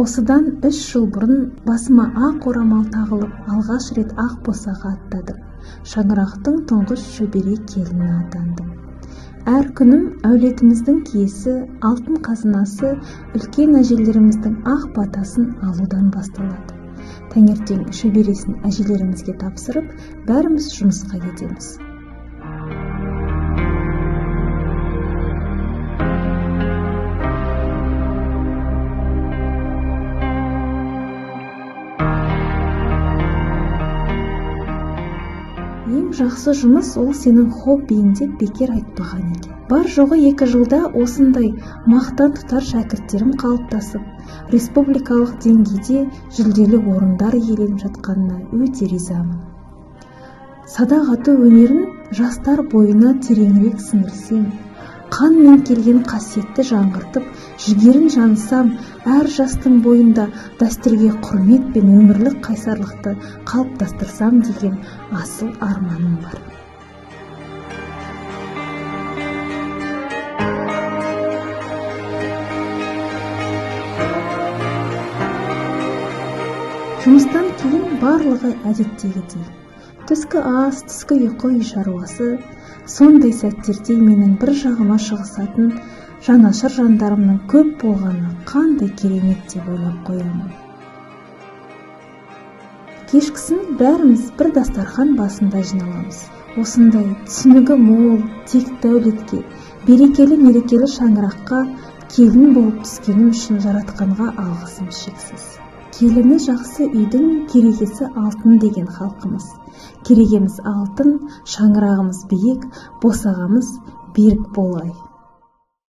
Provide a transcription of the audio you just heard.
Осыдан 3 жыл бұрын басыма ақ орамал тағылып, алғаш рет ақ босаға аттадым. Шаңырақтың тұңғыш шөбере келіні атандым. Әр күнім әулетіміздің киесі, алтын қазынасы, үлкен әжелеріміздің ақ батасын алудан басталады. Таңертең шөбересін әжелерімізге тапсырып, бәріміз жұмысқа кетеміз. Ең жақсы жұмыс ол сенің хоббиің деп бекер айтпаған екен. Бар жоғы 2 жылда осындай мақтан тұтар шәкірттерім қалыптасып, республикалық деңгейде жүлделі орындар иеленіп жатқанына өте ризамын. Садақ ату өнерін жастар бойына тереңірек сіңірсем, қанмен келген қасиетті жаңғыртып, жігерін жанысам, әр жастың бойында дәстүрге құрмет пен өмірлік қайсарлықты қалыптастырсам деген асыл арманым бар. Жұмыстан кейін барлығы әдеттегідей. Түскі ас, түскі ұйқы үй шаруасы, сондай сәттерде менің бір жағыма шығысатын жанашыр жандарымның көп болғаны қандай керемет деп ойлап қоямын. Кешкісін бәріміз бір дастархан басында жиналамыз. Осындай түсінігі мол, текті әулетке, берекелі мерекелі шаңыраққа келін болып түскенім үшін жаратқанға алғысым шексіз. Келіні жақсы үйдің керегесі алтын деген халқымыз. Керегеміз алтын, шаңырағымыз биік, босағамыз берік болай.